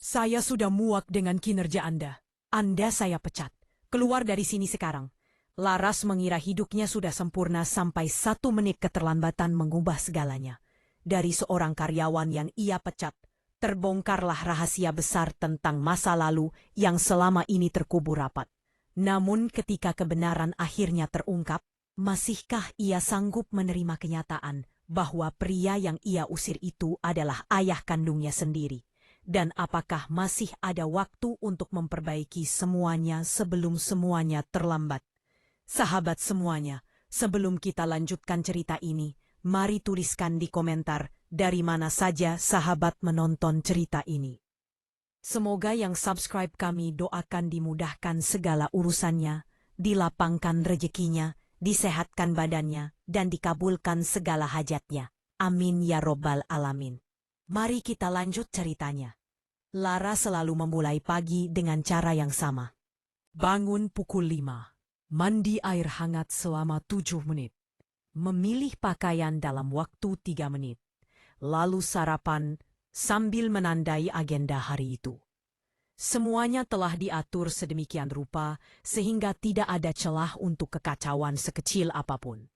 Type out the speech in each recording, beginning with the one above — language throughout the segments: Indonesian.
Saya sudah muak dengan kinerja Anda. Anda saya pecat. Keluar dari sini sekarang. Laras mengira hidupnya sudah sempurna sampai 1 menit keterlambatan mengubah segalanya. Dari seorang karyawan yang ia pecat, terbongkarlah rahasia besar tentang masa lalu yang selama ini terkubur rapat. Namun ketika kebenaran akhirnya terungkap, masihkah ia sanggup menerima kenyataan bahwa pria yang ia usir itu adalah ayah kandungnya sendiri? Dan apakah masih ada waktu untuk memperbaiki semuanya sebelum semuanya terlambat? Sahabat semuanya, sebelum kita lanjutkan cerita ini, mari tuliskan di komentar dari mana saja sahabat menonton cerita ini. Semoga yang subscribe kami doakan dimudahkan segala urusannya, dilapangkan rezekinya, disehatkan badannya, dan dikabulkan segala hajatnya. Amin ya robbal alamin. Mari kita lanjut ceritanya. Lara selalu memulai pagi dengan cara yang sama. Bangun pukul 5. Mandi air hangat selama 7 menit. Memilih pakaian dalam waktu 3 menit. Lalu sarapan sambil menandai agenda hari itu. Semuanya telah diatur sedemikian rupa sehingga tidak ada celah untuk kekacauan sekecil apapun.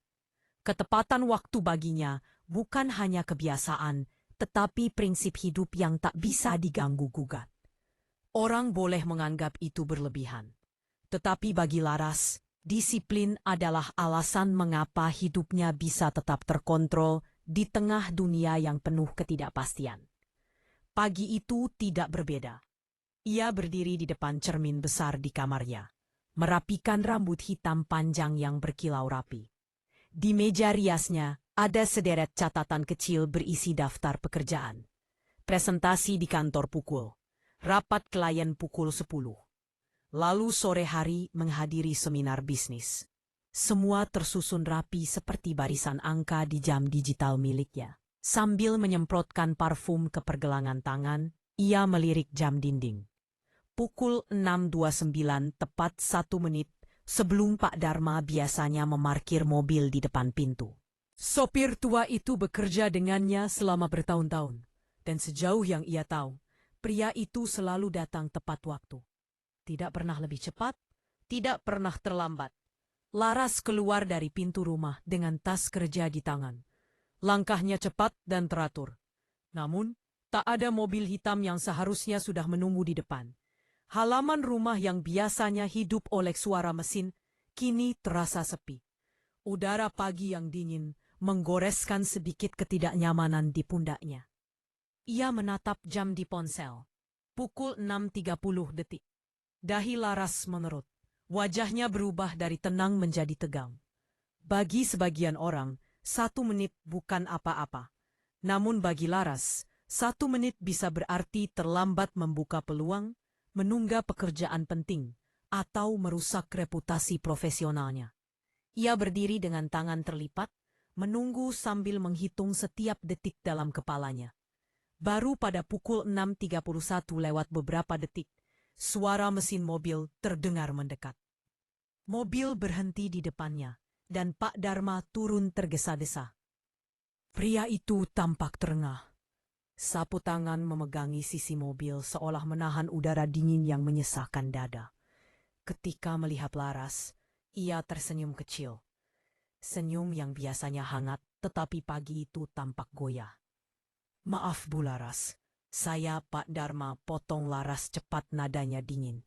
Ketepatan waktu baginya bukan hanya kebiasaan, tetapi prinsip hidup yang tak bisa diganggu-gugat. Orang boleh menganggap itu berlebihan. Tetapi bagi Laras, disiplin adalah alasan mengapa hidupnya bisa tetap terkontrol di tengah dunia yang penuh ketidakpastian. Pagi itu tidak berbeda. Ia berdiri di depan cermin besar di kamarnya, merapikan rambut hitam panjang yang berkilau rapi. Di meja riasnya ada sederet catatan kecil berisi daftar pekerjaan. Presentasi di kantor pukul, rapat klien pukul 10. Lalu sore hari menghadiri seminar bisnis. Semua tersusun rapi seperti barisan angka di jam digital miliknya. Sambil menyemprotkan parfum ke pergelangan tangan, ia melirik jam dinding. Pukul 6.29 tepat 1 menit sebelum Pak Dharma biasanya memarkir mobil di depan pintu. Sopir tua itu bekerja dengannya selama bertahun-tahun. Dan sejauh yang ia tahu, pria itu selalu datang tepat waktu. Tidak pernah lebih cepat, tidak pernah terlambat. Laras keluar dari pintu rumah dengan tas kerja di tangan. Langkahnya cepat dan teratur. Namun, tak ada mobil hitam yang seharusnya sudah menunggu di depan. Halaman rumah yang biasanya hidup oleh suara mesin, kini terasa sepi. Udara pagi yang dingin menggoreskan sedikit ketidaknyamanan di pundaknya. Ia menatap jam di ponsel. Pukul 6.30 detik. Dahi Laras mengerut. Wajahnya berubah dari tenang menjadi tegang. Bagi sebagian orang, 1 menit bukan apa-apa. Namun bagi Laras, 1 menit bisa berarti terlambat membuka peluang, menunda pekerjaan penting, atau merusak reputasi profesionalnya. Ia berdiri dengan tangan terlipat, menunggu sambil menghitung setiap detik dalam kepalanya. Baru pada pukul 6.31 lewat beberapa detik, suara mesin mobil terdengar mendekat. Mobil berhenti di depannya, dan Pak Dharma turun tergesa-gesa. Pria itu tampak terengah. Sapu tangan memegangi sisi mobil seolah menahan udara dingin yang menyesakkan dada. Ketika melihat Laras, ia tersenyum kecil. Senyum yang biasanya hangat, tetapi pagi itu tampak goyah. "Maaf Bu Laras, saya Pak Dharma," potong Laras cepat nadanya dingin.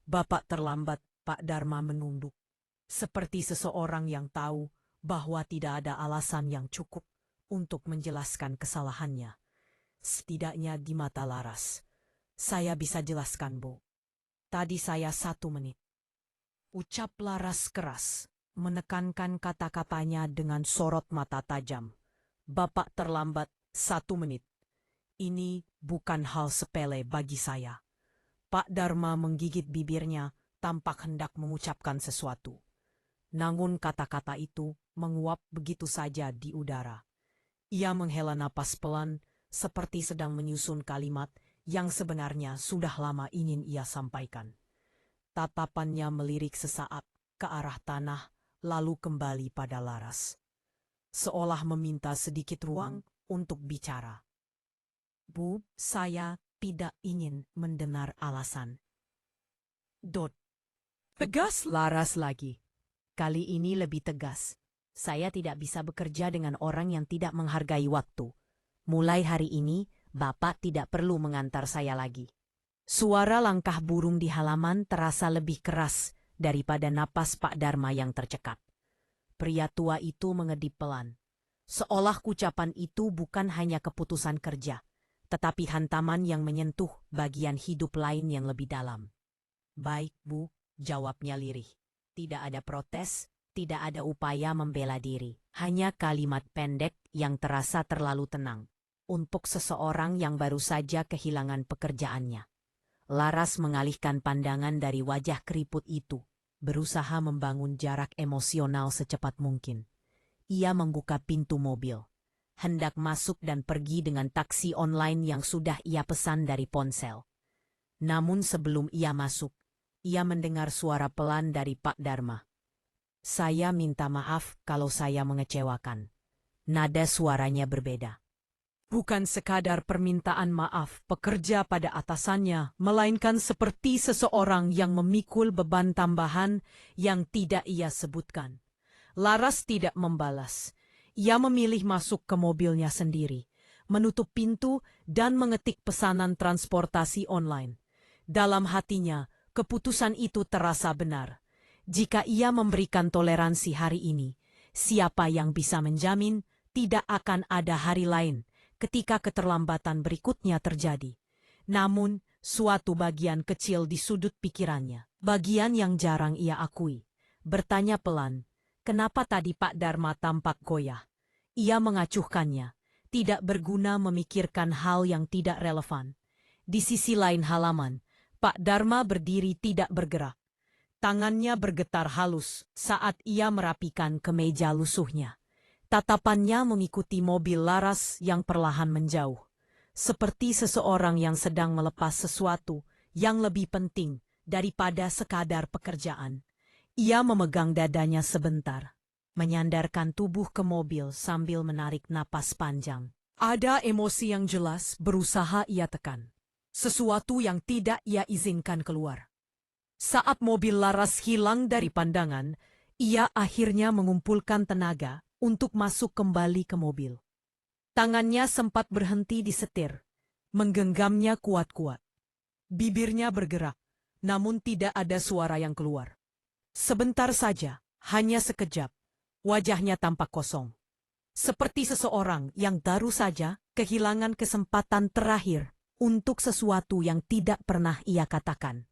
"Bapak terlambat." Pak Dharma menunduk. Seperti seseorang yang tahu bahwa tidak ada alasan yang cukup untuk menjelaskan kesalahannya. Setidaknya di mata Laras. "Saya bisa jelaskan, Bu. Tadi saya 1 menit. Ucap Laras keras, menekankan kata-katanya dengan sorot mata tajam. "Bapak terlambat 1 menit. Ini bukan hal sepele bagi saya." Pak Dharma menggigit bibirnya, tampak hendak mengucapkan sesuatu. Namun kata-kata itu menguap begitu saja di udara. Ia menghela napas pelan, seperti sedang menyusun kalimat yang sebenarnya sudah lama ingin ia sampaikan. Tatapannya melirik sesaat ke arah tanah, lalu kembali pada Laras. Seolah meminta sedikit ruang untuk bicara. "Bu, saya tidak ingin mendengar alasan. Tegas Laras lagi. Kali ini lebih tegas. Saya tidak bisa bekerja dengan orang yang tidak menghargai waktu. Mulai hari ini, Bapak tidak perlu mengantar saya lagi. Suara langkah burung di halaman terasa lebih keras daripada napas Pak Dharma yang tercekat. Pria tua itu mengedip pelan. Seolah ucapan itu bukan hanya keputusan kerja, tetapi hantaman yang menyentuh bagian hidup lain yang lebih dalam. Baik, Bu, jawabnya lirih. Tidak ada protes, tidak ada upaya membela diri. Hanya kalimat pendek yang terasa terlalu tenang. Untuk seseorang yang baru saja kehilangan pekerjaannya. Laras mengalihkan pandangan dari wajah keriput itu, berusaha membangun jarak emosional secepat mungkin. Ia membuka pintu mobil, hendak masuk dan pergi dengan taksi online yang sudah ia pesan dari ponsel. Namun sebelum ia masuk, ia mendengar suara pelan dari Pak Dharma. Saya minta maaf kalau saya mengecewakan. Nada suaranya berbeda. Bukan sekadar permintaan maaf pekerja pada atasannya, melainkan seperti seseorang yang memikul beban tambahan yang tidak ia sebutkan. Laras tidak membalas. Ia memilih masuk ke mobilnya sendiri, menutup pintu dan mengetik pesanan transportasi online. Dalam hatinya, keputusan itu terasa benar. Jika ia memberikan toleransi hari ini, siapa yang bisa menjamin tidak akan ada hari lain ketika keterlambatan berikutnya terjadi. Namun, suatu bagian kecil di sudut pikirannya, bagian yang jarang ia akui, bertanya pelan, kenapa tadi Pak Dharma tampak goyah? Ia mengacuhkannya, tidak berguna memikirkan hal yang tidak relevan. Di sisi lain halaman, Pak Dharma berdiri tidak bergerak. Tangannya bergetar halus saat ia merapikan kemeja lusuhnya. Tatapannya mengikuti mobil Laras yang perlahan menjauh. Seperti seseorang yang sedang melepas sesuatu yang lebih penting daripada sekadar pekerjaan. Ia memegang dadanya sebentar, menyandarkan tubuh ke mobil sambil menarik napas panjang. Ada emosi yang jelas berusaha ia tekan. Sesuatu yang tidak ia izinkan keluar. Saat mobil Laras hilang dari pandangan, ia akhirnya mengumpulkan tenaga untuk masuk kembali ke mobil. Tangannya sempat berhenti di setir, menggenggamnya kuat-kuat. Bibirnya bergerak, namun tidak ada suara yang keluar. Sebentar saja, hanya sekejap, wajahnya tampak kosong. Seperti seseorang yang baru saja kehilangan kesempatan terakhir untuk sesuatu yang tidak pernah ia katakan.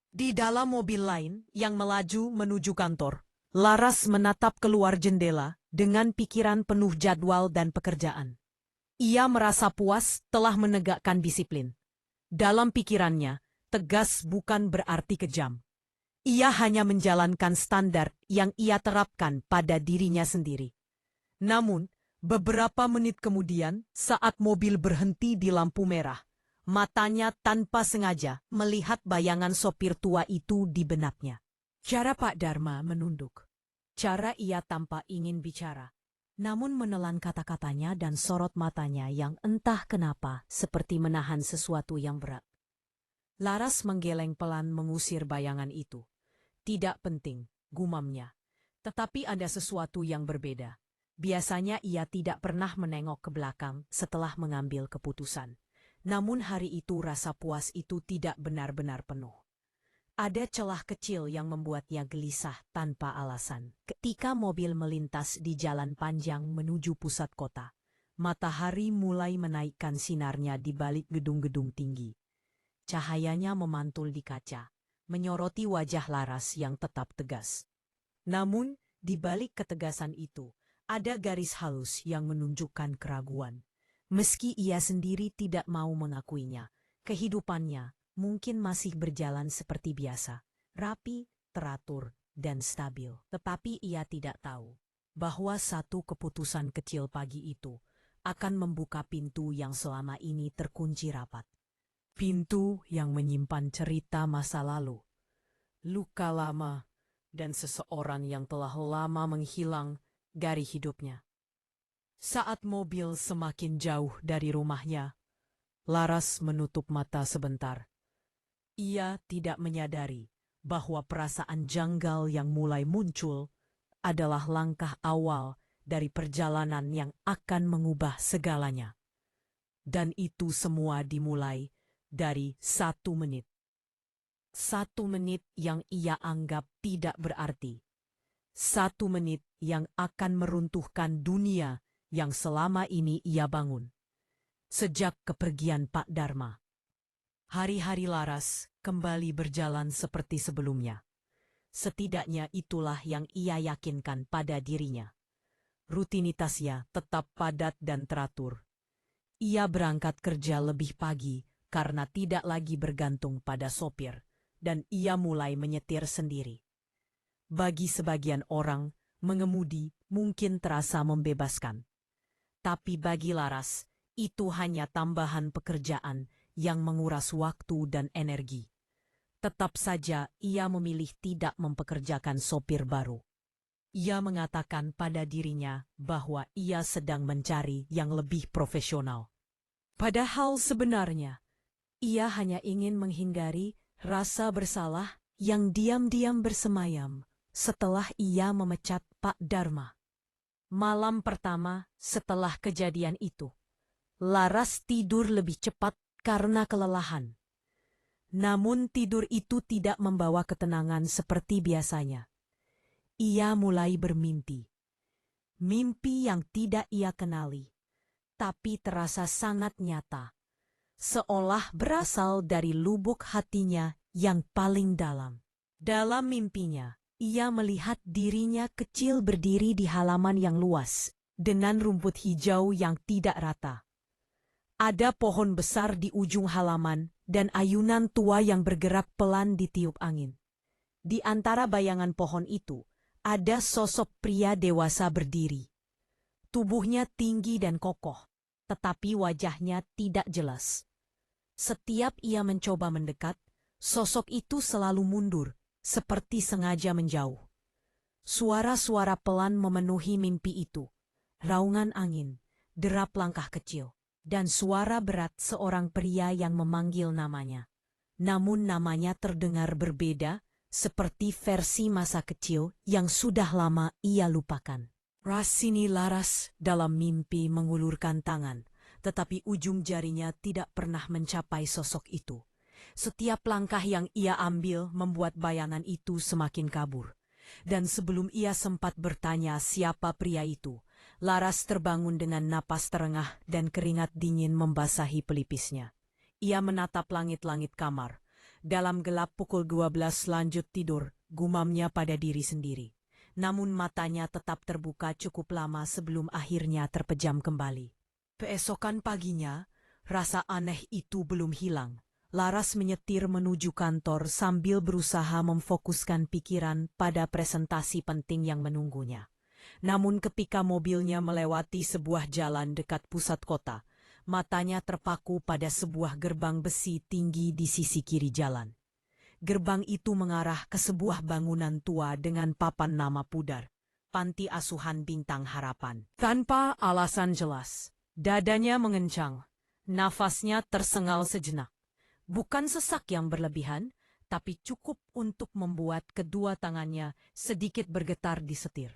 Di dalam mobil lain yang melaju menuju kantor, Laras menatap keluar jendela dengan pikiran penuh jadwal dan pekerjaan. Ia merasa puas telah menegakkan disiplin. Dalam pikirannya, tegas bukan berarti kejam. Ia hanya menjalankan standar yang ia terapkan pada dirinya sendiri. Namun, beberapa menit kemudian, saat mobil berhenti di lampu merah, matanya tanpa sengaja melihat bayangan sopir tua itu di benaknya. Cara Pak Dharma menunduk. Cara ia tanpa ingin bicara, namun menelan kata-katanya dan sorot matanya yang entah kenapa seperti menahan sesuatu yang berat. Laras menggeleng pelan mengusir bayangan itu. Tidak penting, gumamnya. Tetapi ada sesuatu yang berbeda. Biasanya ia tidak pernah menengok ke belakang setelah mengambil keputusan. Namun hari itu rasa puas itu tidak benar-benar penuh. Ada celah kecil yang membuatnya gelisah tanpa alasan. Ketika mobil melintas di jalan panjang menuju pusat kota, matahari mulai menaikkan sinarnya di balik gedung-gedung tinggi. Cahayanya memantul di kaca, menyoroti wajah Laras yang tetap tegas. Namun, di balik ketegasan itu, ada garis halus yang menunjukkan keraguan. Meski ia sendiri tidak mau mengakuinya, kehidupannya mungkin masih berjalan seperti biasa, rapi, teratur, dan stabil. Tetapi ia tidak tahu bahwa satu keputusan kecil pagi itu akan membuka pintu yang selama ini terkunci rapat. Pintu yang menyimpan cerita masa lalu, luka lama, dan seseorang yang telah lama menghilang dari hidupnya. Saat mobil semakin jauh dari rumahnya, Laras menutup mata sebentar. Ia tidak menyadari bahwa perasaan janggal yang mulai muncul adalah langkah awal dari perjalanan yang akan mengubah segalanya. Dan itu semua dimulai dari 1 menit. 1 menit yang ia anggap tidak berarti. 1 menit yang akan meruntuhkan dunia yang selama ini ia bangun. Sejak kepergian Pak Dharma, hari-hari Laras kembali berjalan seperti sebelumnya. Setidaknya itulah yang ia yakinkan pada dirinya. Rutinitasnya tetap padat dan teratur. Ia berangkat kerja lebih pagi karena tidak lagi bergantung pada sopir, dan ia mulai menyetir sendiri. Bagi sebagian orang, mengemudi mungkin terasa membebaskan. Tapi bagi Laras, itu hanya tambahan pekerjaan yang menguras waktu dan energi. Tetap saja ia memilih tidak mempekerjakan sopir baru. Ia mengatakan pada dirinya bahwa ia sedang mencari yang lebih profesional. Padahal sebenarnya, ia hanya ingin menghindari rasa bersalah yang diam-diam bersemayam setelah ia memecat Pak Dharma. Malam pertama setelah kejadian itu, Laras tidur lebih cepat karena kelelahan. Namun tidur itu tidak membawa ketenangan seperti biasanya. Ia mulai bermimpi. Mimpi yang tidak ia kenali, tapi terasa sangat nyata. Seolah berasal dari lubuk hatinya yang paling dalam. Dalam mimpinya, ia melihat dirinya kecil berdiri di halaman yang luas, dengan rumput hijau yang tidak rata. Ada pohon besar di ujung halaman dan ayunan tua yang bergerak pelan ditiup angin. Di antara bayangan pohon itu, ada sosok pria dewasa berdiri. Tubuhnya tinggi dan kokoh, tetapi wajahnya tidak jelas. Setiap ia mencoba mendekat, sosok itu selalu mundur, seperti sengaja menjauh. Suara-suara pelan memenuhi mimpi itu. Raungan angin, derap langkah kecil, dan suara berat seorang pria yang memanggil namanya. Namun namanya terdengar berbeda, seperti versi masa kecil yang sudah lama ia lupakan. Rasini Laras dalam mimpi mengulurkan tangan, tetapi ujung jarinya tidak pernah mencapai sosok itu. Setiap langkah yang ia ambil membuat bayangan itu semakin kabur. Dan sebelum ia sempat bertanya siapa pria itu, Laras terbangun dengan napas terengah dan keringat dingin membasahi pelipisnya. Ia menatap langit-langit kamar. Dalam gelap pukul 12 lanjut tidur, gumamnya pada diri sendiri. Namun matanya tetap terbuka cukup lama sebelum akhirnya terpejam kembali. Keesokan paginya, rasa aneh itu belum hilang. Laras menyetir menuju kantor sambil berusaha memfokuskan pikiran pada presentasi penting yang menunggunya. Namun ketika mobilnya melewati sebuah jalan dekat pusat kota, matanya terpaku pada sebuah gerbang besi tinggi di sisi kiri jalan. Gerbang itu mengarah ke sebuah bangunan tua dengan papan nama pudar, Panti Asuhan Bintang Harapan. Tanpa alasan jelas, dadanya mengencang, nafasnya tersengal sejenak. Bukan sesak yang berlebihan, tapi cukup untuk membuat kedua tangannya sedikit bergetar di setir.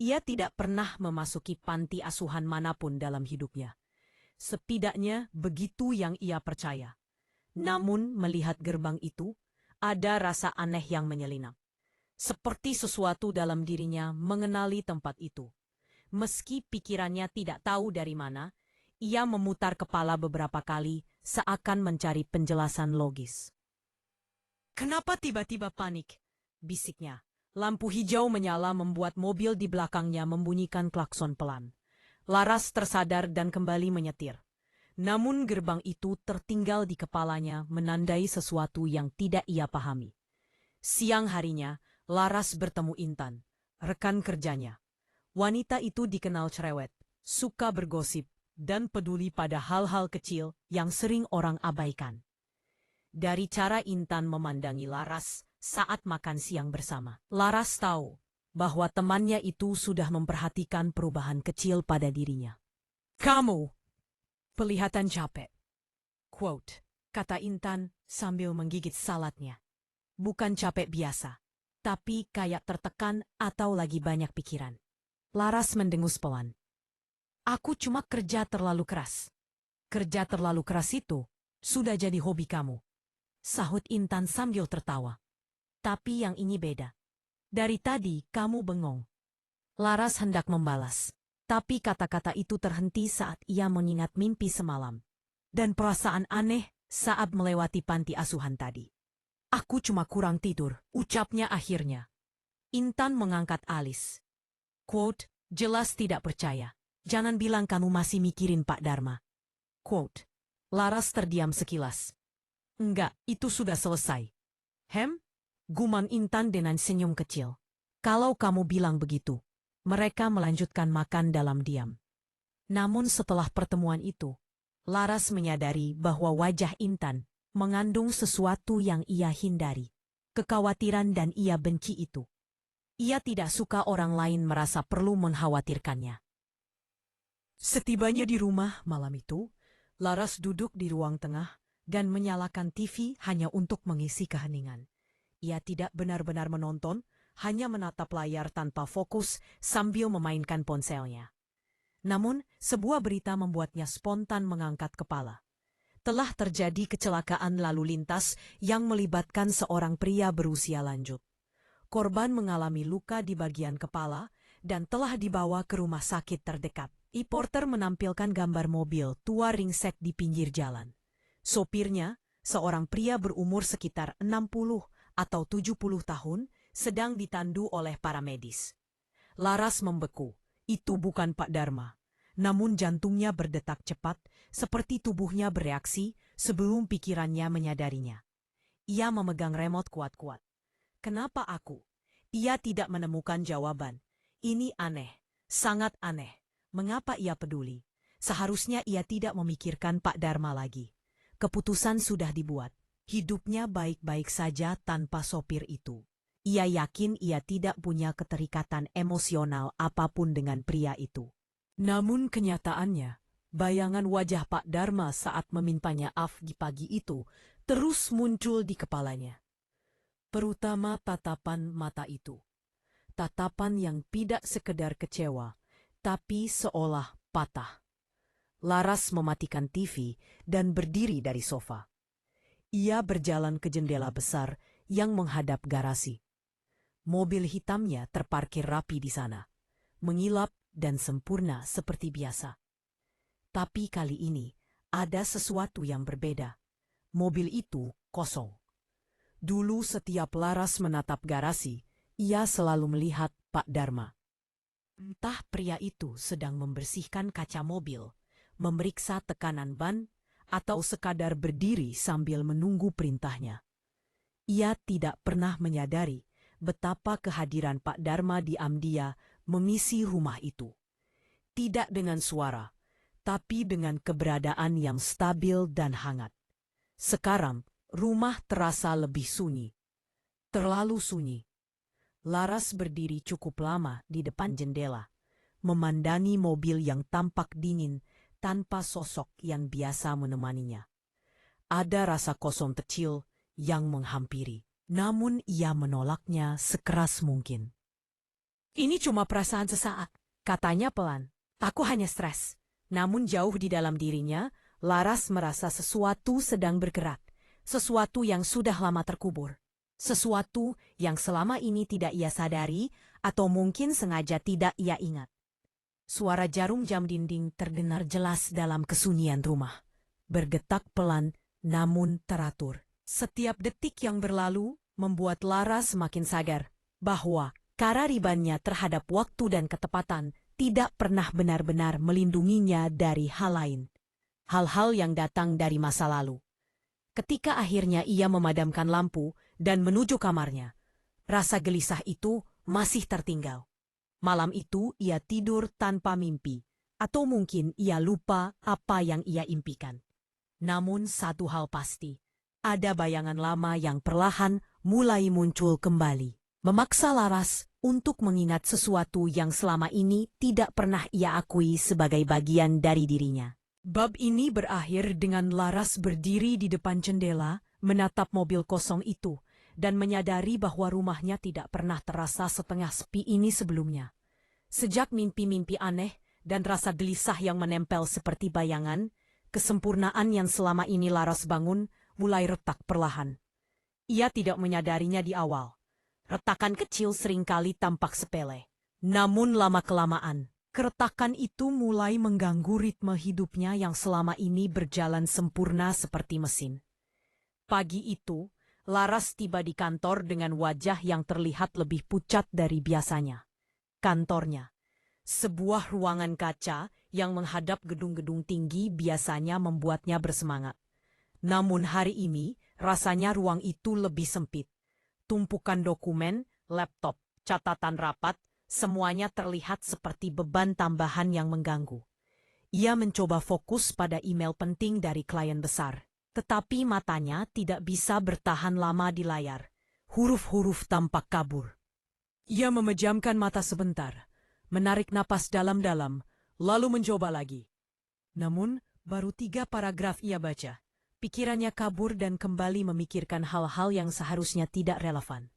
Ia tidak pernah memasuki panti asuhan manapun dalam hidupnya. Setidaknya begitu yang ia percaya. Namun melihat gerbang itu, ada rasa aneh yang menyelinap. Seperti sesuatu dalam dirinya mengenali tempat itu. Meski pikirannya tidak tahu dari mana, ia memutar kepala beberapa kali seakan mencari penjelasan logis. "Kenapa tiba-tiba panik?" bisiknya. Lampu hijau menyala membuat mobil di belakangnya membunyikan klakson pelan. Laras tersadar dan kembali menyetir. Namun gerbang itu tertinggal di kepalanya menandai sesuatu yang tidak ia pahami. Siang harinya, Laras bertemu Intan, rekan kerjanya. Wanita itu dikenal cerewet, suka bergosip, dan peduli pada hal-hal kecil yang sering orang abaikan. Dari cara Intan memandangi Laras saat makan siang bersama, Laras tahu bahwa temannya itu sudah memperhatikan perubahan kecil pada dirinya. "Kamu kelihatan capek," Quote, kata Intan sambil menggigit saladnya. Bukan capek biasa, tapi kayak tertekan atau lagi banyak pikiran. Laras mendengus pelan. Aku cuma kerja terlalu keras. Kerja terlalu keras itu sudah jadi hobi kamu, sahut Intan sambil tertawa. Tapi yang ini beda. Dari tadi kamu bengong. Laras hendak membalas, tapi kata-kata itu terhenti saat ia mengingat mimpi semalam. Dan perasaan aneh saat melewati panti asuhan tadi. Aku cuma kurang tidur, ucapnya akhirnya. Intan mengangkat alis. Quote, jelas tidak percaya. Jangan bilang kamu masih mikirin Pak Dharma. Quote, Laras terdiam sekilas. Enggak, itu sudah selesai. Gumam Intan dengan senyum kecil. Kalau kamu bilang begitu, mereka melanjutkan makan dalam diam. Namun setelah pertemuan itu, Laras menyadari bahwa wajah Intan mengandung sesuatu yang ia hindari. Kekhawatiran dan ia benci itu. Ia tidak suka orang lain merasa perlu mengkhawatirkannya. Setibanya di rumah malam itu, Laras duduk di ruang tengah dan menyalakan TV hanya untuk mengisi keheningan. Ia tidak benar-benar menonton, hanya menatap layar tanpa fokus sambil memainkan ponselnya. Namun, sebuah berita membuatnya spontan mengangkat kepala. Telah terjadi kecelakaan lalu lintas yang melibatkan seorang pria berusia lanjut. Korban mengalami luka di bagian kepala dan telah dibawa ke rumah sakit terdekat. Reporter menampilkan gambar mobil tua ringsek di pinggir jalan. Sopirnya, seorang pria berumur sekitar 60 atau 70 tahun, sedang ditandu oleh para medis. Laras membeku. Itu bukan Pak Dharma. Namun jantungnya berdetak cepat, seperti tubuhnya bereaksi sebelum pikirannya menyadarinya. Ia memegang remote kuat-kuat. Kenapa aku? Ia tidak menemukan jawaban. Ini aneh, sangat aneh. Mengapa ia peduli? Seharusnya ia tidak memikirkan Pak Dharma lagi. Keputusan sudah dibuat. Hidupnya baik-baik saja tanpa sopir itu. Ia yakin ia tidak punya keterikatan emosional apapun dengan pria itu. Namun kenyataannya, bayangan wajah Pak Dharma saat memintanya maaf di pagi itu terus muncul di kepalanya. Terutama tatapan mata itu. Tatapan yang tidak sekedar kecewa, tapi seolah patah. Laras mematikan TV dan berdiri dari sofa. Ia berjalan ke jendela besar yang menghadap garasi. Mobil hitamnya terparkir rapi di sana, mengilap dan sempurna seperti biasa. Tapi kali ini ada sesuatu yang berbeda. Mobil itu kosong. Dulu setiap Laras menatap garasi, ia selalu melihat Pak Dharma. Entah pria itu sedang membersihkan kaca mobil, memeriksa tekanan ban, atau sekadar berdiri sambil menunggu perintahnya. Ia tidak pernah menyadari betapa kehadiran Pak Dharma di Amdia mengisi rumah itu. Tidak dengan suara, tapi dengan keberadaan yang stabil dan hangat. Sekarang, rumah terasa lebih sunyi. Terlalu sunyi. Laras berdiri cukup lama di depan jendela, memandangi mobil yang tampak dingin tanpa sosok yang biasa menemaninya. Ada rasa kosong kecil yang menghampiri, namun ia menolaknya sekeras mungkin. Ini cuma perasaan sesaat, katanya pelan. Aku hanya stres. Namun jauh di dalam dirinya, Laras merasa sesuatu sedang bergerak, sesuatu yang sudah lama terkubur. Sesuatu yang selama ini tidak ia sadari atau mungkin sengaja tidak ia ingat. Suara jarum jam dinding terdengar jelas dalam kesunyian rumah. Bergetak pelan namun teratur. Setiap detik yang berlalu membuat Laras semakin sadar bahwa kearifannya terhadap waktu dan ketepatan tidak pernah benar-benar melindunginya dari hal lain. Hal-hal yang datang dari masa lalu. Ketika akhirnya ia memadamkan lampu dan menuju kamarnya, rasa gelisah itu masih tertinggal. Malam itu ia tidur tanpa mimpi, atau mungkin ia lupa apa yang ia impikan. Namun satu hal pasti, ada bayangan lama yang perlahan mulai muncul kembali, memaksa Laras untuk mengingat sesuatu yang selama ini tidak pernah ia akui sebagai bagian dari dirinya. Bab ini berakhir dengan Laras berdiri di depan jendela, menatap mobil kosong itu, dan menyadari bahwa rumahnya tidak pernah terasa setengah sepi ini sebelumnya. Sejak mimpi-mimpi aneh dan rasa gelisah yang menempel seperti bayangan, kesempurnaan yang selama ini Laras bangun mulai retak perlahan. Ia tidak menyadarinya di awal. Retakan kecil seringkali tampak sepele. Namun lama-kelamaan, keretakan itu mulai mengganggu ritme hidupnya yang selama ini berjalan sempurna seperti mesin. Pagi itu, Laras tiba di kantor dengan wajah yang terlihat lebih pucat dari biasanya. Kantornya, sebuah ruangan kaca yang menghadap gedung-gedung tinggi biasanya membuatnya bersemangat. Namun hari ini, rasanya ruang itu lebih sempit. Tumpukan dokumen, laptop, catatan rapat, semuanya terlihat seperti beban tambahan yang mengganggu. Ia mencoba fokus pada email penting dari klien besar, tetapi matanya tidak bisa bertahan lama di layar. Huruf-huruf tampak kabur. Ia memejamkan mata sebentar, menarik napas dalam-dalam, lalu mencoba lagi. Namun, baru 3 paragraf ia baca. Pikirannya kabur dan kembali memikirkan hal-hal yang seharusnya tidak relevan.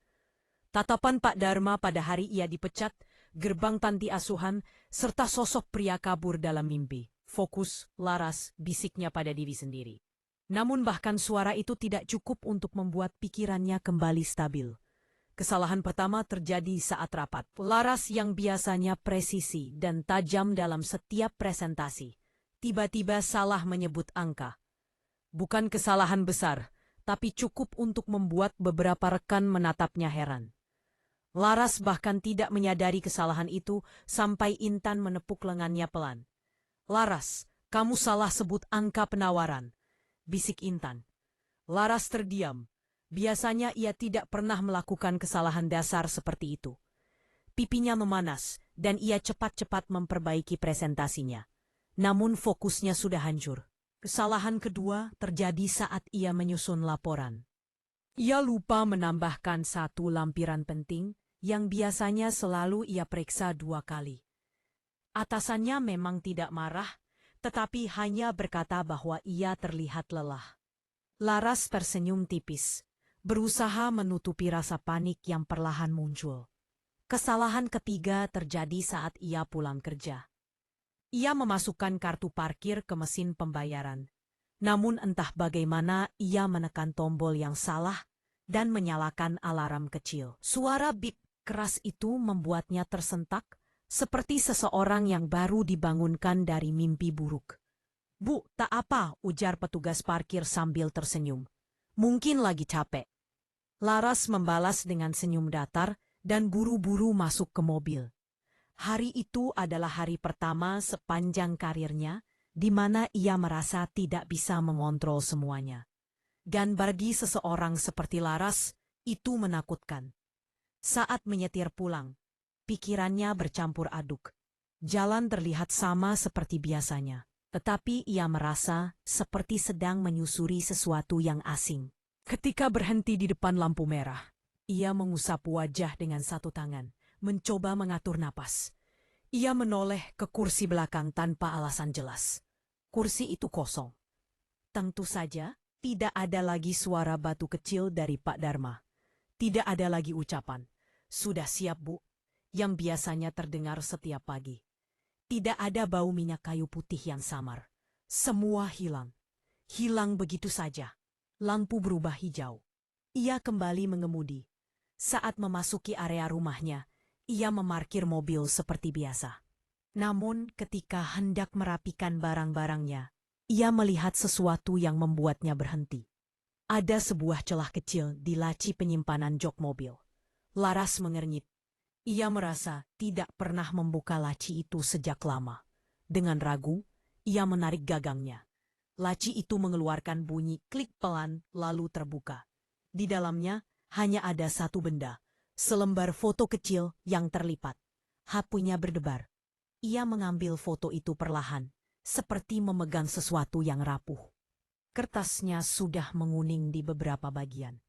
Tatapan Pak Dharma pada hari ia dipecat, gerbang panti asuhan, serta sosok pria kabur dalam mimpi. Fokus, Laras, bisiknya pada diri sendiri. Namun bahkan suara itu tidak cukup untuk membuat pikirannya kembali stabil. Kesalahan pertama terjadi saat rapat. Laras yang biasanya presisi dan tajam dalam setiap presentasi, tiba-tiba salah menyebut angka. Bukan kesalahan besar, tapi cukup untuk membuat beberapa rekan menatapnya heran. Laras bahkan tidak menyadari kesalahan itu sampai Intan menepuk lengannya pelan. "Laras, kamu salah sebut angka penawaran," bisik Intan. Laras terdiam. Biasanya ia tidak pernah melakukan kesalahan dasar seperti itu. Pipinya memanas, dan ia cepat-cepat memperbaiki presentasinya. Namun fokusnya sudah hancur. Kesalahan kedua terjadi saat ia menyusun laporan. Ia lupa menambahkan satu lampiran penting yang biasanya selalu ia periksa 2 kali. Atasannya memang tidak marah, tetapi hanya berkata bahwa ia terlihat lelah. Laras tersenyum tipis, berusaha menutupi rasa panik yang perlahan muncul. Kesalahan ketiga terjadi saat ia pulang kerja. Ia memasukkan kartu parkir ke mesin pembayaran. Namun entah bagaimana ia menekan tombol yang salah dan menyalakan alarm kecil. Suara bip keras itu membuatnya tersentak, seperti seseorang yang baru dibangunkan dari mimpi buruk. "Bu, tak apa," ujar petugas parkir sambil tersenyum. "Mungkin lagi capek." Laras membalas dengan senyum datar dan buru-buru masuk ke mobil. Hari itu adalah hari pertama sepanjang karirnya di mana ia merasa tidak bisa mengontrol semuanya. Dan bagi seseorang seperti Laras, itu menakutkan. Saat menyetir pulang, pikirannya bercampur aduk. Jalan terlihat sama seperti biasanya, tetapi ia merasa seperti sedang menyusuri sesuatu yang asing. Ketika berhenti di depan lampu merah, ia mengusap wajah dengan satu tangan, mencoba mengatur napas. Ia menoleh ke kursi belakang tanpa alasan jelas. Kursi itu kosong. Tentu saja, tidak ada lagi suara batu kecil dari Pak Dharma. Tidak ada lagi ucapan, "Sudah siap, Bu," yang biasanya terdengar setiap pagi. Tidak ada bau minyak kayu putih yang samar. Semua hilang. Hilang begitu saja. Lampu berubah hijau. Ia kembali mengemudi. Saat memasuki area rumahnya, ia memarkir mobil seperti biasa. Namun ketika hendak merapikan barang-barangnya, ia melihat sesuatu yang membuatnya berhenti. Ada sebuah celah kecil di laci penyimpanan jok mobil. Laras mengernyit. Ia merasa tidak pernah membuka laci itu sejak lama. Dengan ragu, ia menarik gagangnya. Laci itu mengeluarkan bunyi klik pelan lalu terbuka. Di dalamnya hanya ada satu benda, selembar foto kecil yang terlipat. HP-nya berdebar. Ia mengambil foto itu perlahan, seperti memegang sesuatu yang rapuh. Kertasnya sudah menguning di beberapa bagian.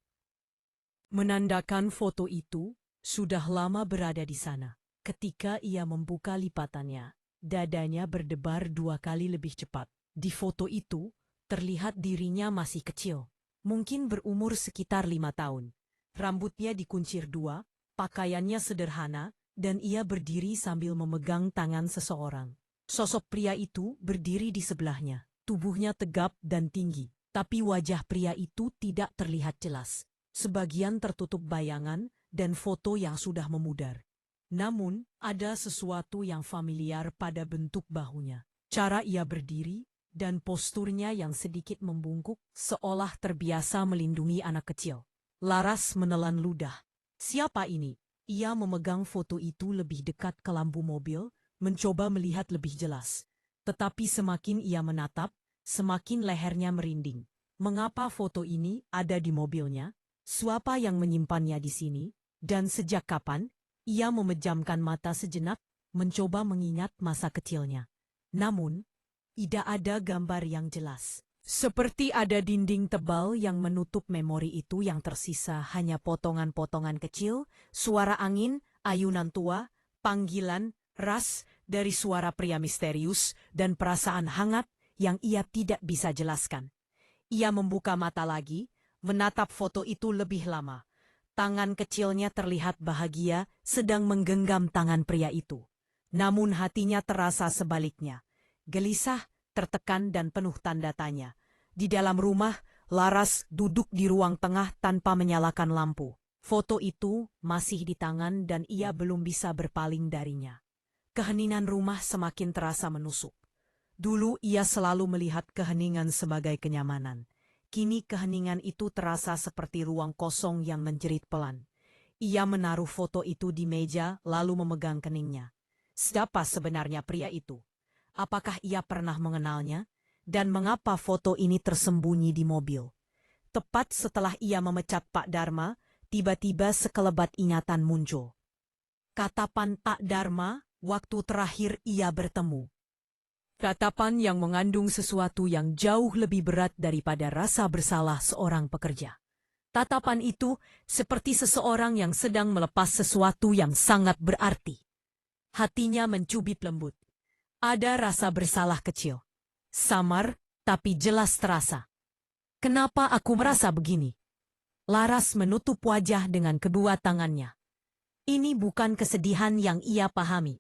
Menandakan foto itu sudah lama berada di sana. Ketika ia membuka lipatannya, dadanya berdebar 2 kali lebih cepat. Di foto itu, terlihat dirinya masih kecil, mungkin berumur sekitar 5 tahun. Rambutnya dikuncir 2, pakaiannya sederhana, dan ia berdiri sambil memegang tangan seseorang. Sosok pria itu berdiri di sebelahnya, tubuhnya tegap dan tinggi, tapi wajah pria itu tidak terlihat jelas. Sebagian tertutup bayangan dan foto yang sudah memudar. Namun, ada sesuatu yang familiar pada bentuk bahunya. Cara ia berdiri, dan posturnya yang sedikit membungkuk, seolah terbiasa melindungi anak kecil. Laras menelan ludah. Siapa ini? Ia memegang foto itu lebih dekat ke lampu mobil, mencoba melihat lebih jelas. Tetapi semakin ia menatap, semakin lehernya merinding. Mengapa foto ini ada di mobilnya? Siapa yang menyimpannya di sini? Dan sejak kapan? Ia memejamkan mata sejenak, mencoba mengingat masa kecilnya. Namun, tidak ada gambar yang jelas. Seperti ada dinding tebal yang menutup memori itu, yang tersisa hanya potongan-potongan kecil, suara angin, ayunan tua, panggilan, ras dari suara pria misterius, dan perasaan hangat yang ia tidak bisa jelaskan. Ia membuka mata lagi, menatap foto itu lebih lama. Tangan kecilnya terlihat bahagia, sedang menggenggam tangan pria itu. Namun hatinya terasa sebaliknya. Gelisah, tertekan dan penuh tanda tanya. Di dalam rumah, Laras duduk di ruang tengah tanpa menyalakan lampu. Foto itu masih di tangan dan ia belum bisa berpaling darinya. Keheningan rumah semakin terasa menusuk. Dulu ia selalu melihat keheningan sebagai kenyamanan. Kini keheningan itu terasa seperti ruang kosong yang menjerit pelan. Ia menaruh foto itu di meja lalu memegang keningnya. Siapa sebenarnya pria itu? Apakah ia pernah mengenalnya? Dan mengapa foto ini tersembunyi di mobil? Tepat setelah ia memecat Pak Dharma, tiba-tiba sekelebat ingatan muncul. Katapan Pak Dharma, waktu terakhir ia bertemu. Katapan yang mengandung sesuatu yang jauh lebih berat daripada rasa bersalah seorang pekerja. Tatapan itu seperti seseorang yang sedang melepas sesuatu yang sangat berarti. Hatinya mencubit lembut. Ada rasa bersalah kecil. Samar, tapi jelas terasa. Kenapa aku merasa begini? Laras menutup wajah dengan kedua tangannya. Ini bukan kesedihan yang ia pahami.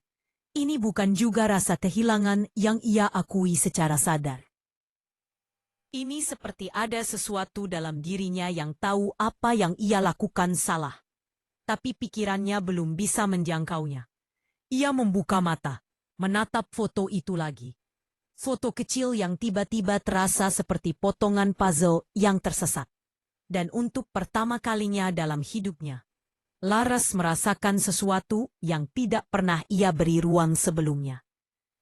Ini bukan juga rasa kehilangan yang ia akui secara sadar. Ini seperti ada sesuatu dalam dirinya yang tahu apa yang ia lakukan salah. Tapi pikirannya belum bisa menjangkaunya. Ia membuka mata, menatap foto itu lagi. Foto kecil yang tiba-tiba terasa seperti potongan puzzle yang tersesat. Dan untuk pertama kalinya dalam hidupnya, Laras merasakan sesuatu yang tidak pernah ia beri ruang sebelumnya.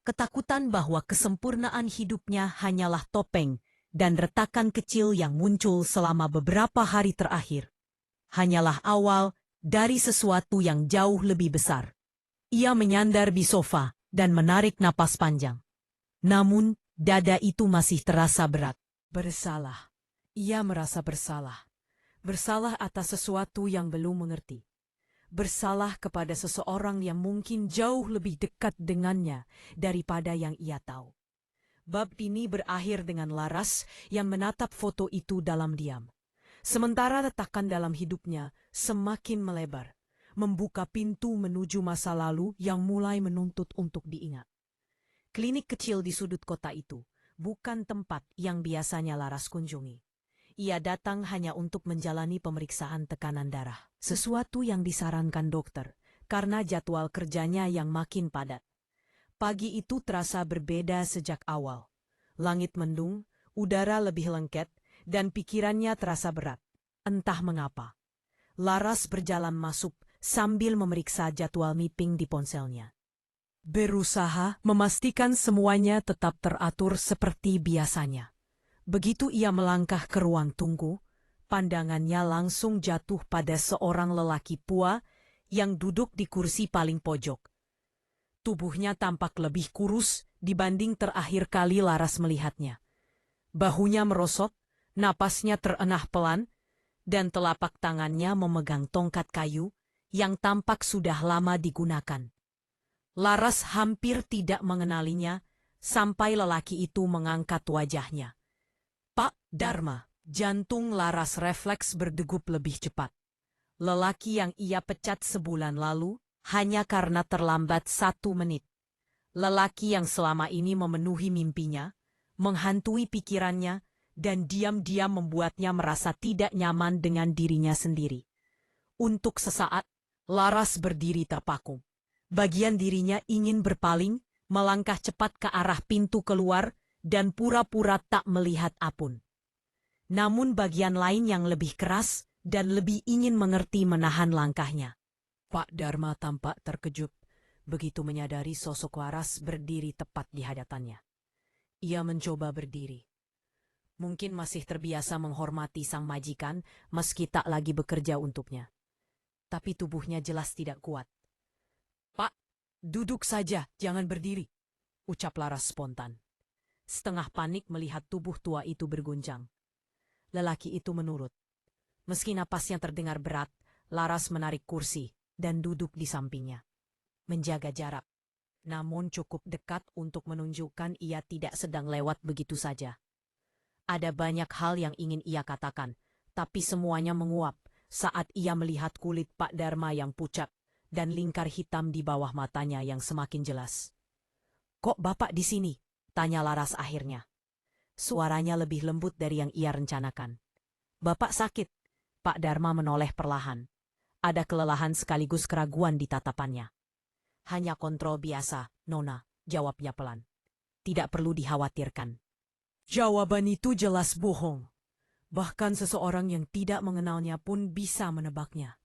Ketakutan bahwa kesempurnaan hidupnya hanyalah topeng dan retakan kecil yang muncul selama beberapa hari terakhir. Hanyalah awal dari sesuatu yang jauh lebih besar. Ia menyandar di sofa dan menarik napas panjang. Namun, dada itu masih terasa berat. Bersalah. Ia merasa bersalah. Bersalah atas sesuatu yang belum mengerti. Bersalah kepada seseorang yang mungkin jauh lebih dekat dengannya daripada yang ia tahu. Bab ini berakhir dengan Laras yang menatap foto itu dalam diam. Sementara retakan dalam hidupnya semakin melebar, membuka pintu menuju masa lalu yang mulai menuntut untuk diingat. Klinik kecil di sudut kota itu bukan tempat yang biasanya Laras kunjungi. Ia datang hanya untuk menjalani pemeriksaan tekanan darah, sesuatu yang disarankan dokter, karena jadwal kerjanya yang makin padat. Pagi itu terasa berbeda sejak awal. Langit mendung, udara lebih lengket, dan pikirannya terasa berat. Entah mengapa. Laras berjalan masuk sambil memeriksa jadwal meeting di ponselnya. Berusaha memastikan semuanya tetap teratur seperti biasanya. Begitu ia melangkah ke ruang tunggu, pandangannya langsung jatuh pada seorang lelaki tua yang duduk di kursi paling pojok. Tubuhnya tampak lebih kurus dibanding terakhir kali Laras melihatnya. Bahunya merosot, napasnya terenah pelan, dan telapak tangannya memegang tongkat kayu yang tampak sudah lama digunakan. Laras hampir tidak mengenalinya, sampai lelaki itu mengangkat wajahnya. Pak Dharma, jantung Laras refleks berdegup lebih cepat. Lelaki yang ia pecat sebulan lalu hanya karena terlambat 1 menit. Lelaki yang selama ini memenuhi mimpinya, menghantui pikirannya, dan diam-diam membuatnya merasa tidak nyaman dengan dirinya sendiri. Untuk sesaat, Laras berdiri terpaku. Bagian dirinya ingin berpaling, melangkah cepat ke arah pintu keluar, dan pura-pura tak melihat apun. Namun bagian lain yang lebih keras dan lebih ingin mengerti menahan langkahnya. Pak Dharma tampak terkejut begitu menyadari sosok Laras berdiri tepat di hadapannya. Ia mencoba berdiri. Mungkin masih terbiasa menghormati sang majikan meski tak lagi bekerja untuknya. Tapi tubuhnya jelas tidak kuat. Pak, duduk saja, jangan berdiri, ucap Laras spontan. Setengah panik melihat tubuh tua itu berguncang. Lelaki itu menurut. Meski napasnya terdengar berat, Laras menarik kursi dan duduk di sampingnya. Menjaga jarak. Namun cukup dekat untuk menunjukkan ia tidak sedang lewat begitu saja. Ada banyak hal yang ingin ia katakan, tapi semuanya menguap saat ia melihat kulit Pak Dharma yang pucat dan lingkar hitam di bawah matanya yang semakin jelas. "Kok Bapak di sini?" tanya Laras akhirnya. Suaranya lebih lembut dari yang ia rencanakan. "Bapak sakit." Pak Dharma menoleh perlahan. Ada kelelahan sekaligus keraguan di tatapannya. "Hanya kontrol biasa, Nona," jawabnya pelan. "Tidak perlu dikhawatirkan." Jawaban itu jelas bohong. Bahkan seseorang yang tidak mengenalnya pun bisa menebaknya.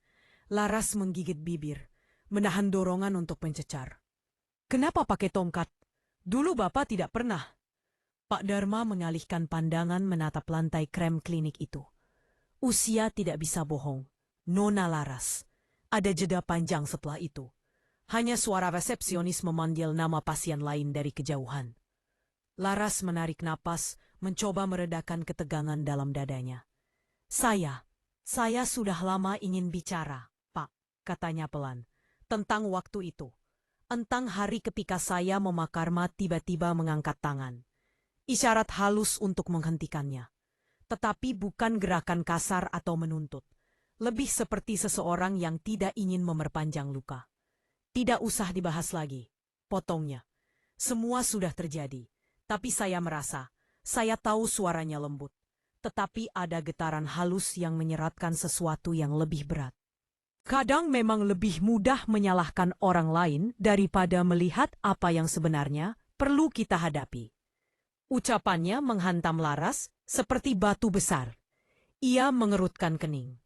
Laras menggigit bibir, menahan dorongan untuk mencecar. "Kenapa pakai tongkat? Dulu Bapak tidak pernah." Pak Dharma mengalihkan pandangan menatap lantai krem klinik itu. Usia tidak bisa bohong. Nona Laras. Ada jeda panjang setelah itu. Hanya suara resepsionis memanggil nama pasien lain dari kejauhan. Laras menarik napas, mencoba meredakan ketegangan dalam dadanya. Saya sudah lama ingin bicara, Pak," katanya pelan, "tentang waktu itu. Tentang hari ketika saya memakar tiba-tiba mengangkat tangan. Isyarat halus untuk menghentikannya. Tetapi bukan gerakan kasar atau menuntut. Lebih seperti seseorang yang tidak ingin memperpanjang luka. Tidak usah dibahas lagi," potongnya. "Semua sudah terjadi, tapi saya merasa, saya tahu suaranya lembut. Tetapi ada getaran halus yang menyeratkan sesuatu yang lebih berat. Kadang memang lebih mudah menyalahkan orang lain daripada melihat apa yang sebenarnya perlu kita hadapi." Ucapannya menghantam Laras seperti batu besar. Ia mengerutkan kening.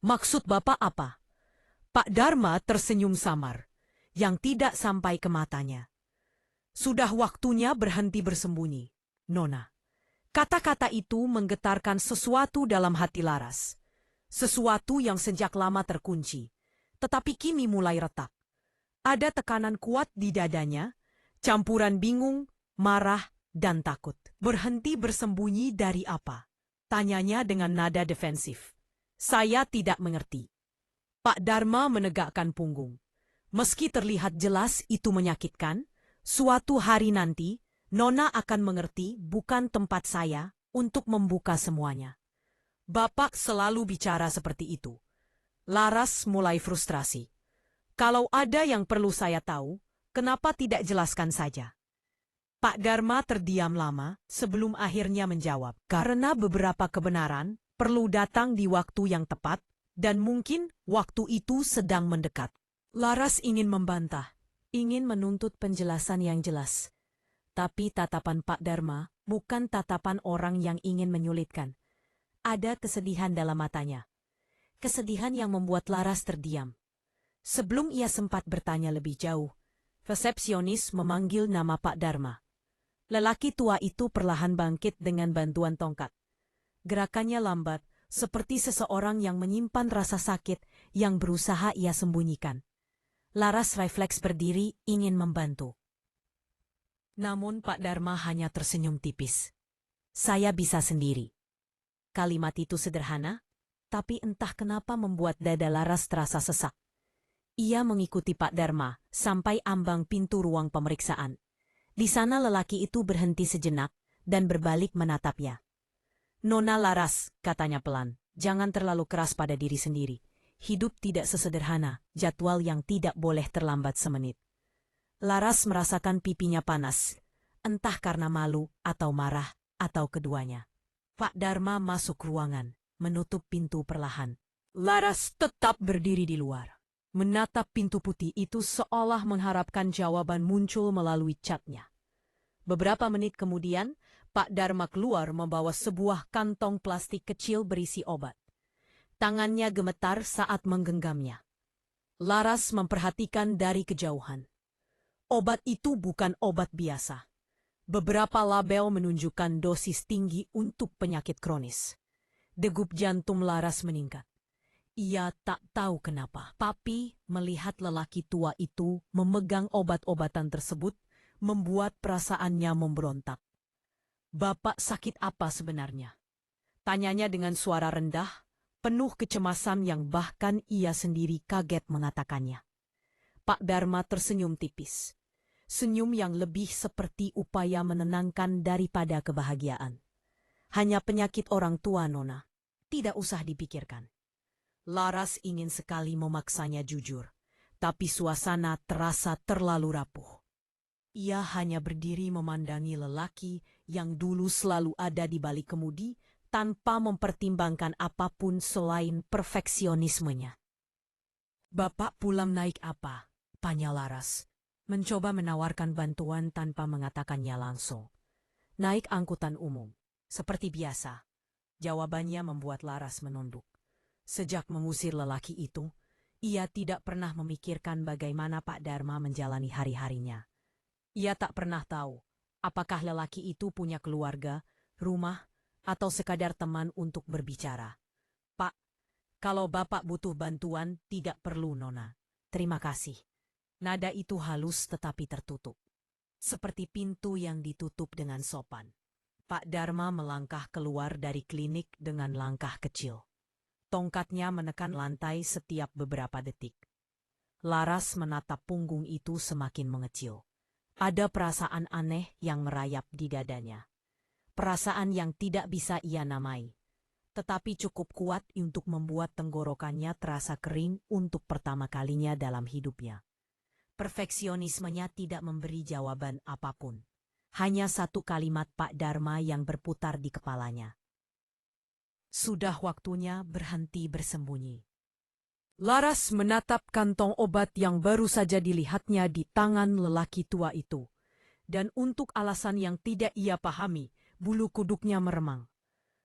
"Maksud Bapak apa?" Pak Dharma tersenyum samar, yang tidak sampai ke matanya. "Sudah waktunya berhenti bersembunyi, Nona." Kata-kata itu menggetarkan sesuatu dalam hati Laras. Sesuatu yang sejak lama terkunci, tetapi kini mulai retak. Ada tekanan kuat di dadanya, campuran bingung, marah, dan takut. "Berhenti bersembunyi dari apa?" tanyanya dengan nada defensif. "Saya tidak mengerti." Pak Dharma menegakkan punggung. Meski terlihat jelas itu menyakitkan, suatu hari nanti, Nona akan mengerti bukan tempat saya untuk membuka semuanya. Bapak selalu bicara seperti itu. Laras mulai frustrasi. "Kalau ada yang perlu saya tahu, kenapa tidak jelaskan saja?" Pak Dharma terdiam lama sebelum akhirnya menjawab. "Karena beberapa kebenaran perlu datang di waktu yang tepat, dan mungkin waktu itu sedang mendekat." Laras ingin membantah, ingin menuntut penjelasan yang jelas. Tapi tatapan Pak Dharma bukan tatapan orang yang ingin menyulitkan. Ada kesedihan dalam matanya. Kesedihan yang membuat Laras terdiam. Sebelum ia sempat bertanya lebih jauh, resepsionis memanggil nama Pak Dharma. Lelaki tua itu perlahan bangkit dengan bantuan tongkat. Gerakannya lambat, seperti seseorang yang menyimpan rasa sakit yang berusaha ia sembunyikan. Laras refleks berdiri ingin membantu. Namun Pak Dharma hanya tersenyum tipis. "Saya bisa sendiri." Kalimat itu sederhana, tapi entah kenapa membuat dada Laras terasa sesak. Ia mengikuti Pak Dharma sampai ambang pintu ruang pemeriksaan. Di sana lelaki itu berhenti sejenak dan berbalik menatapnya. "Nona Laras," katanya pelan, "jangan terlalu keras pada diri sendiri. Hidup tidak sesederhana jadwal yang tidak boleh terlambat semenit." Laras merasakan pipinya panas, entah karena malu atau marah atau keduanya. Pak Dharma masuk ruangan, menutup pintu perlahan. Laras tetap berdiri di luar, menatap pintu putih itu seolah mengharapkan jawaban muncul melalui catnya. Beberapa menit kemudian, Pak Dharma keluar membawa sebuah kantong plastik kecil berisi obat. Tangannya gemetar saat menggenggamnya. Laras memperhatikan dari kejauhan. Obat itu bukan obat biasa. Beberapa label menunjukkan dosis tinggi untuk penyakit kronis. Degup jantung Laras meningkat. Ia tak tahu kenapa, tapi melihat lelaki tua itu memegang obat-obatan tersebut membuat perasaannya memberontak. "Bapak sakit apa sebenarnya?" tanyanya dengan suara rendah, penuh kecemasan yang bahkan ia sendiri kaget mengatakannya. Pak Dharma tersenyum tipis. Senyum yang lebih seperti upaya menenangkan daripada kebahagiaan. "Hanya penyakit orang tua, Nona. Tidak usah dipikirkan." Laras ingin sekali memaksanya jujur, tapi suasana terasa terlalu rapuh. Ia hanya berdiri memandangi lelaki yang dulu selalu ada di balik kemudi tanpa mempertimbangkan apapun selain perfeksionismenya. "Bapak pulang naik apa?" tanya Laras, mencoba menawarkan bantuan tanpa mengatakannya langsung. "Naik angkutan umum, seperti biasa." Jawabannya membuat Laras menunduk. Sejak mengusir lelaki itu, ia tidak pernah memikirkan bagaimana Pak Dharma menjalani hari-harinya. Ia tak pernah tahu apakah lelaki itu punya keluarga, rumah, atau sekadar teman untuk berbicara. "Pak, kalau Bapak butuh bantuan, tidak perlu, Nona. Terima kasih." Nada itu halus tetapi tertutup. Seperti pintu yang ditutup dengan sopan. Pak Dharma melangkah keluar dari klinik dengan langkah kecil. Tongkatnya menekan lantai setiap beberapa detik. Laras menatap punggung itu semakin mengecil. Ada perasaan aneh yang merayap di dadanya. Perasaan yang tidak bisa ia namai, tetapi cukup kuat untuk membuat tenggorokannya terasa kering untuk pertama kalinya dalam hidupnya. Perfeksionismenya tidak memberi jawaban apapun. Hanya satu kalimat Pak Dharma yang berputar di kepalanya. "Sudah waktunya berhenti bersembunyi." Laras menatap kantong obat yang baru saja dilihatnya di tangan lelaki tua itu. Dan untuk alasan yang tidak ia pahami, bulu kuduknya meremang.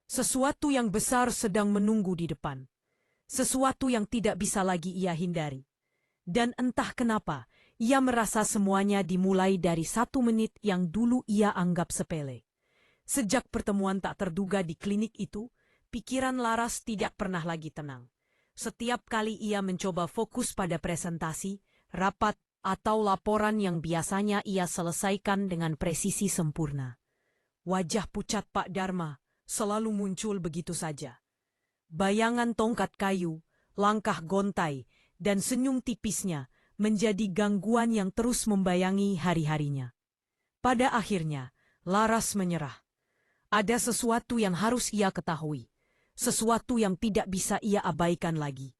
Sesuatu yang besar sedang menunggu di depan. Sesuatu yang tidak bisa lagi ia hindari. Dan entah kenapa, ia merasa semuanya dimulai dari 1 menit yang dulu ia anggap sepele. Sejak pertemuan tak terduga di klinik itu, pikiran Laras tidak pernah lagi tenang. Setiap kali ia mencoba fokus pada presentasi, rapat, atau laporan yang biasanya ia selesaikan dengan presisi sempurna, wajah pucat Pak Dharma selalu muncul begitu saja. Bayangan tongkat kayu, langkah gontai, dan senyum tipisnya menjadi gangguan yang terus membayangi hari-harinya. Pada akhirnya, Laras menyerah. Ada sesuatu yang harus ia ketahui, sesuatu yang tidak bisa ia abaikan lagi.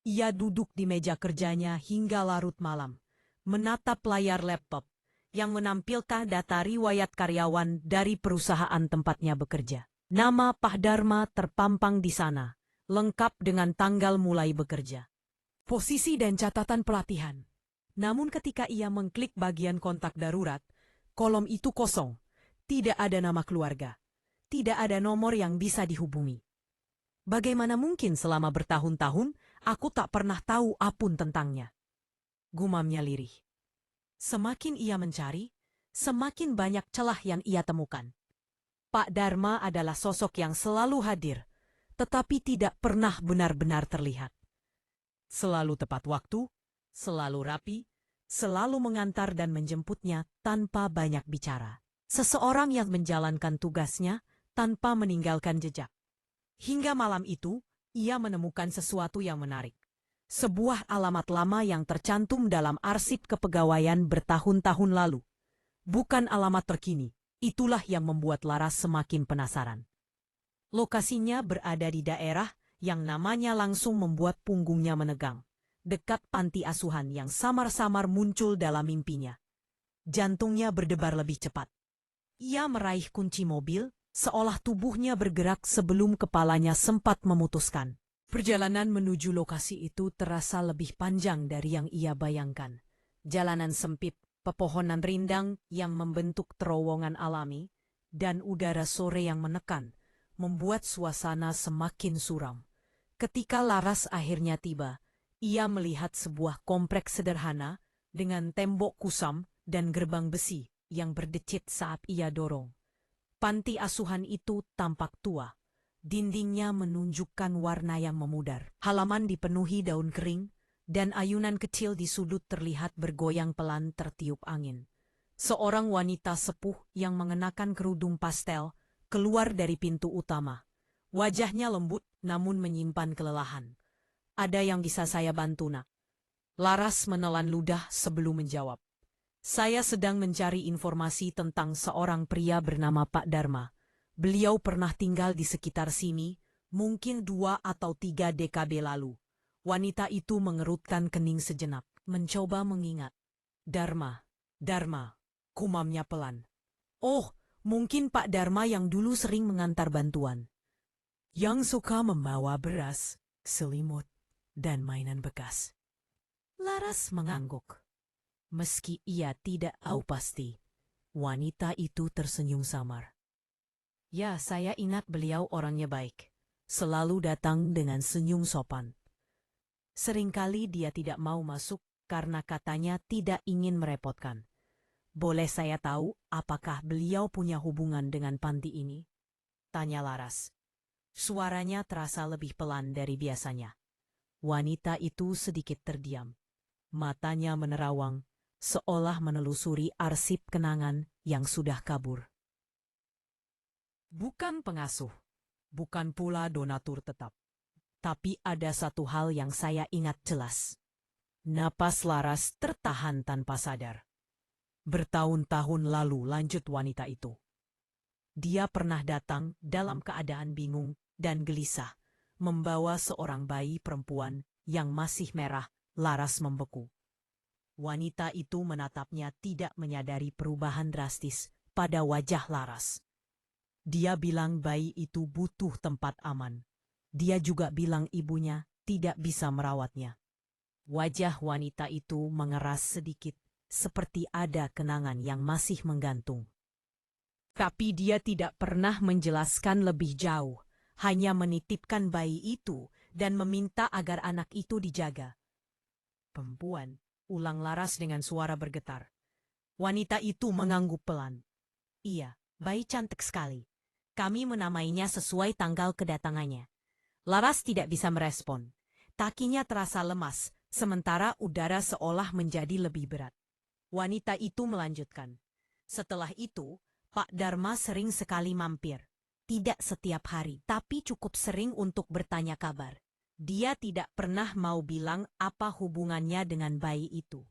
Ia duduk di meja kerjanya hingga larut malam, menatap layar laptop yang menampilkan data riwayat karyawan dari perusahaan tempatnya bekerja. Nama Pak Dharma terpampang di sana, lengkap dengan tanggal mulai bekerja, posisi dan catatan pelatihan. Namun ketika ia mengklik bagian kontak darurat, kolom itu kosong, tidak ada nama keluarga, tidak ada nomor yang bisa dihubungi. Bagaimana mungkin selama bertahun-tahun aku tak pernah tahu apapun tentangnya? Gumamnya lirih. Semakin ia mencari, semakin banyak celah yang ia temukan. Pak Dharma adalah sosok yang selalu hadir, tetapi tidak pernah benar-benar terlihat. Selalu tepat waktu, selalu rapi, selalu mengantar dan menjemputnya tanpa banyak bicara. Seseorang yang menjalankan tugasnya tanpa meninggalkan jejak. Hingga malam itu, ia menemukan sesuatu yang menarik. Sebuah alamat lama yang tercantum dalam arsip kepegawaian bertahun-tahun lalu. bukan alamat terkini. Itulah yang membuat Laras semakin penasaran. Lokasinya berada di daerah yang namanya langsung membuat punggungnya menegang, dekat panti asuhan yang samar-samar muncul dalam mimpinya. Jantungnya berdebar lebih cepat. Ia meraih kunci mobil, seolah tubuhnya bergerak sebelum kepalanya sempat memutuskan. Perjalanan menuju lokasi itu terasa lebih panjang dari yang ia bayangkan. Jalanan sempit, pepohonan rindang yang membentuk terowongan alami, dan udara sore yang menekan, membuat suasana semakin suram. Ketika Laras akhirnya tiba, ia melihat sebuah kompleks sederhana dengan tembok kusam dan gerbang besi yang berdecit saat ia dorong. Panti asuhan itu tampak tua. Dindingnya menunjukkan warna yang memudar. Halaman dipenuhi daun kering, dan ayunan kecil di sudut terlihat bergoyang pelan tertiup angin. Seorang wanita sepuh yang mengenakan kerudung pastel keluar dari pintu utama. Wajahnya lembut namun menyimpan kelelahan. "Ada yang bisa saya bantu, Nak?" Laras menelan ludah sebelum menjawab. "Saya sedang mencari informasi tentang seorang pria bernama Pak Dharma. Beliau pernah tinggal di sekitar sini, mungkin 2 atau 3 dekade lalu." Wanita itu mengerutkan kening sejenak, mencoba mengingat. "Dharma, Dharma," kumamnya pelan. "Oh, mungkin Pak Dharma yang dulu sering mengantar bantuan. Yang suka membawa beras, selimut, dan mainan bekas." Laras mengangguk. Meski ia tidak tahu pasti, wanita itu tersenyum samar. "Ya, saya ingat beliau orangnya baik. Selalu datang dengan senyum sopan. Seringkali dia tidak mau masuk karena katanya tidak ingin merepotkan. Boleh saya tahu apakah beliau punya hubungan dengan panti ini?" tanya Laras. Suaranya terasa lebih pelan dari biasanya. Wanita itu sedikit terdiam. Matanya menerawang, seolah menelusuri arsip kenangan yang sudah kabur. "Bukan pengasuh, bukan pula donatur tetap. Tapi ada satu hal yang saya ingat jelas." Napas Laras tertahan tanpa sadar. "Bertahun-tahun lalu," lanjut wanita itu, "dia pernah datang dalam keadaan bingung dan gelisah, membawa seorang bayi perempuan yang masih merah." Laras membeku. Wanita itu menatapnya, tidak menyadari perubahan drastis pada wajah Laras. Dia bilang bayi itu butuh tempat aman. Dia juga bilang ibunya tidak bisa merawatnya. Wajah wanita itu mengeras sedikit, seperti ada kenangan yang masih menggantung. Tapi dia tidak pernah menjelaskan lebih jauh, hanya menitipkan bayi itu dan meminta agar anak itu dijaga. "Perempuan," ulang Laras dengan suara bergetar. Wanita itu mengangguk pelan. "Iya, bayi cantik sekali. Kami menamainya sesuai tanggal kedatangannya." Laras tidak bisa merespon. Kakinya terasa lemas, sementara udara seolah menjadi lebih berat. Wanita itu melanjutkan. "Setelah itu, Pak Dharma sering sekali mampir. Tidak setiap hari, tapi cukup sering untuk bertanya kabar. Dia tidak pernah mau bilang apa hubungannya dengan bayi itu.